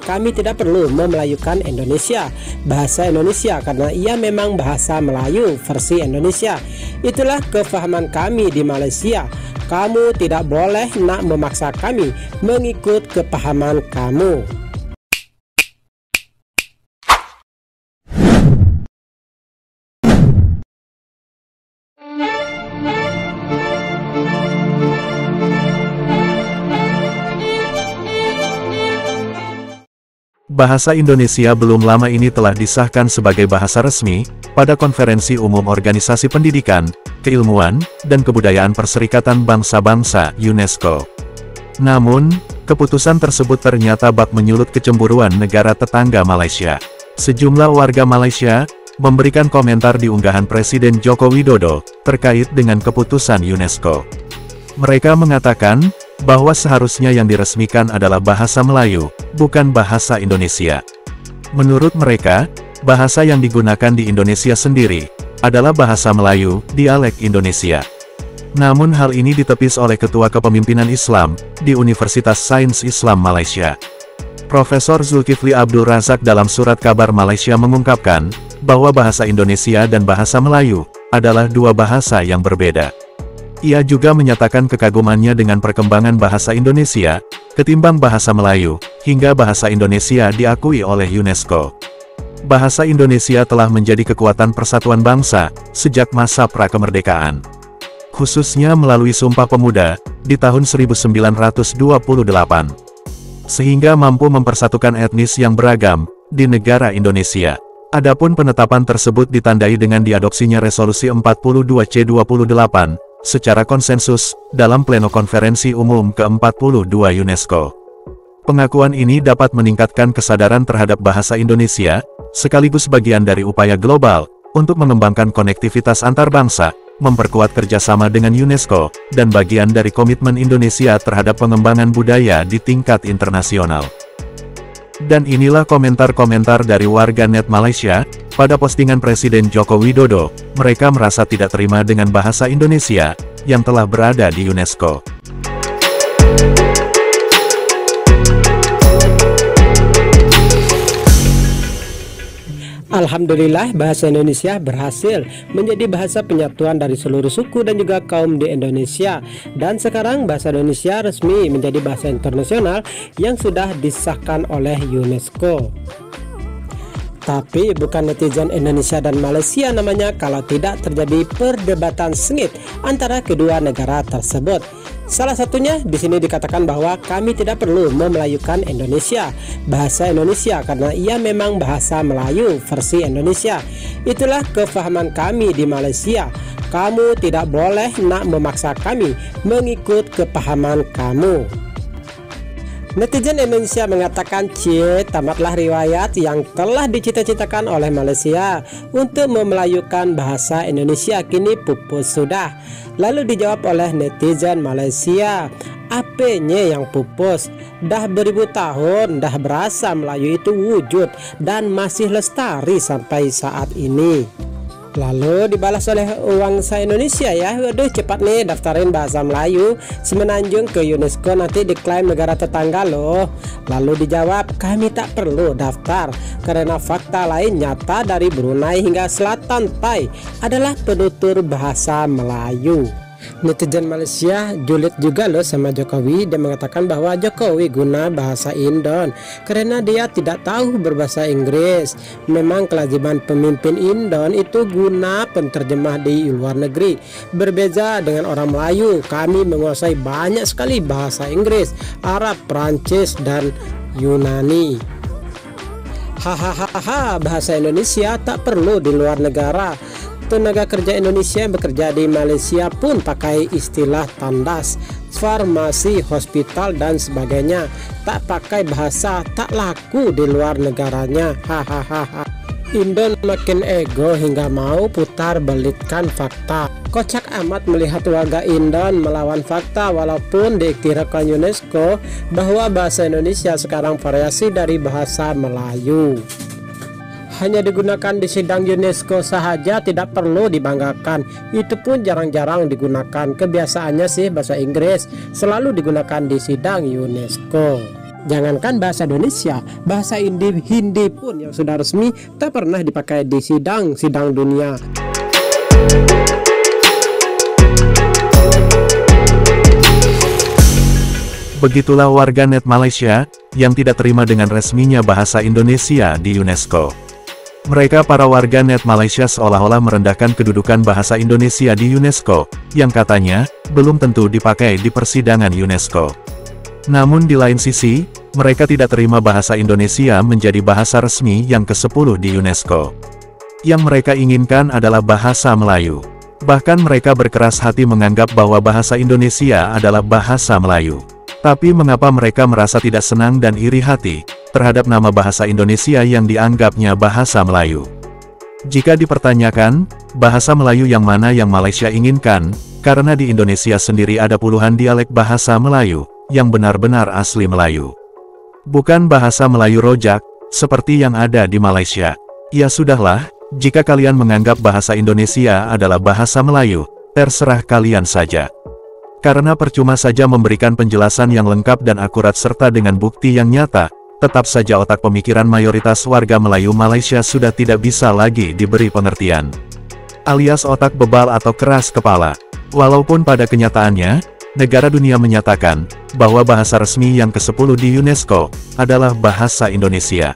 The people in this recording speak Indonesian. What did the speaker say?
kami tidak perlu memelayukan Indonesia, bahasa Indonesia, karena ia memang bahasa Melayu versi Indonesia. Itulah kefahaman kami di Malaysia. Kamu tidak boleh nak memaksa kami mengikut kepahaman kamu. Bahasa Indonesia belum lama ini telah disahkan sebagai bahasa resmi pada Konferensi Umum Organisasi Pendidikan, Keilmuan, dan Kebudayaan Perserikatan Bangsa-Bangsa (UNESCO). Namun, keputusan tersebut ternyata bak menyulut kecemburuan negara tetangga Malaysia. Sejumlah warga Malaysia memberikan komentar di unggahan Presiden Joko Widodo terkait dengan keputusan UNESCO. Mereka mengatakan bahwa seharusnya yang diresmikan adalah bahasa Melayu, bukan bahasa Indonesia. Menurut mereka, bahasa yang digunakan di Indonesia sendiri adalah bahasa Melayu, dialek Indonesia. Namun hal ini ditepis oleh Ketua Kepemimpinan Islam di Universitas Sains Islam Malaysia. Profesor Zulkifli Abdul Razak dalam surat kabar Malaysia mengungkapkan bahwa bahasa Indonesia dan bahasa Melayu adalah dua bahasa yang berbeda. Ia juga menyatakan kekagumannya dengan perkembangan bahasa Indonesia, ketimbang bahasa Melayu, hingga bahasa Indonesia diakui oleh UNESCO. Bahasa Indonesia telah menjadi kekuatan persatuan bangsa sejak masa prakemerdekaan. Khususnya melalui Sumpah Pemuda di tahun 1928. Sehingga mampu mempersatukan etnis yang beragam di negara Indonesia. Adapun penetapan tersebut ditandai dengan diadopsinya Resolusi 42C28, secara konsensus, dalam Pleno Konferensi Umum ke-42 UNESCO. Pengakuan ini dapat meningkatkan kesadaran terhadap bahasa Indonesia, sekaligus bagian dari upaya global, untuk mengembangkan konektivitas antar bangsa, memperkuat kerjasama dengan UNESCO, dan bagian dari komitmen Indonesia terhadap pengembangan budaya di tingkat internasional. Dan inilah komentar-komentar dari warga net Malaysia, pada postingan Presiden Joko Widodo. Mereka merasa tidak terima dengan bahasa Indonesia, yang telah berada di UNESCO. Alhamdulillah, bahasa Indonesia berhasil menjadi bahasa penyatuan dari seluruh suku dan juga kaum di Indonesia. Dan sekarang bahasa Indonesia resmi menjadi bahasa internasional yang sudah disahkan oleh UNESCO. Tapi bukan netizen Indonesia dan Malaysia namanya kalau tidak terjadi perdebatan sengit antara kedua negara tersebut. Salah satunya di sini dikatakan bahwa kami tidak perlu memelayukan Indonesia, bahasa Indonesia, karena ia memang bahasa Melayu versi Indonesia. Itulah kefahaman kami di Malaysia. Kamu tidak boleh nak memaksa kami mengikut kepahaman kamu. Netizen Indonesia mengatakan, tamatlah riwayat yang telah dicita-citakan oleh Malaysia untuk memelayukan bahasa Indonesia, kini pupus sudah. Lalu dijawab oleh netizen Malaysia, apanya yang pupus? Dah beribu tahun, dah berasa Melayu itu wujud dan masih lestari sampai saat ini. Lalu dibalas oleh Bangsa Indonesia, ya, waduh cepat nih daftarin bahasa Melayu semenanjung ke UNESCO, nanti diklaim negara tetangga loh. Lalu dijawab, kami tak perlu daftar karena fakta lain nyata dari Brunei hingga Selatan Thai adalah penutur bahasa Melayu. Netizen Malaysia julid juga loh sama Jokowi. Dia mengatakan bahwa Jokowi guna bahasa Indon karena dia tidak tahu berbahasa Inggris. Memang kelaziman pemimpin Indon itu guna penterjemah di luar negeri. Berbeda dengan orang Melayu, kami menguasai banyak sekali bahasa Inggris, Arab, Prancis, dan Yunani. Hahaha, bahasa Indonesia tak perlu di luar negara. Tenaga kerja Indonesia yang bekerja di Malaysia pun pakai istilah tandas, farmasi, hospital, dan sebagainya. Tak pakai bahasa, tak laku di luar negaranya. Hahaha. Indon makin ego hingga mau putar belitkan fakta. Kocak amat melihat warga Indon melawan fakta walaupun diiktirafkan UNESCO bahwa bahasa Indonesia sekarang variasi dari bahasa Melayu. Hanya digunakan di sidang UNESCO sahaja, tidak perlu dibanggakan. Itu pun jarang-jarang digunakan. Kebiasaannya sih bahasa Inggris selalu digunakan di sidang UNESCO. Jangankan bahasa Indonesia, bahasa Hindi pun yang sudah resmi tak pernah dipakai di sidang-sidang dunia. Begitulah warganet Malaysia yang tidak terima dengan resminya bahasa Indonesia di UNESCO. Mereka para warganet Malaysia seolah-olah merendahkan kedudukan bahasa Indonesia di UNESCO, yang katanya belum tentu dipakai di persidangan UNESCO. Namun di lain sisi, mereka tidak terima bahasa Indonesia menjadi bahasa resmi yang ke-10 di UNESCO. Yang mereka inginkan adalah bahasa Melayu. Bahkan mereka berkeras hati menganggap bahwa bahasa Indonesia adalah bahasa Melayu. Tapi mengapa mereka merasa tidak senang dan iri hati terhadap nama bahasa Indonesia yang dianggapnya bahasa Melayu? Jika dipertanyakan, bahasa Melayu yang mana yang Malaysia inginkan, karena di Indonesia sendiri ada puluhan dialek bahasa Melayu yang benar-benar asli Melayu. Bukan bahasa Melayu rojak, seperti yang ada di Malaysia. Ya sudahlah, jika kalian menganggap bahasa Indonesia adalah bahasa Melayu, terserah kalian saja. Karena percuma saja memberikan penjelasan yang lengkap dan akurat serta dengan bukti yang nyata, tetap saja otak pemikiran mayoritas warga Melayu Malaysia sudah tidak bisa lagi diberi pengertian. Alias otak bebal atau keras kepala. Walaupun pada kenyataannya, negara dunia menyatakan bahwa bahasa resmi yang ke-10 di UNESCO adalah bahasa Indonesia.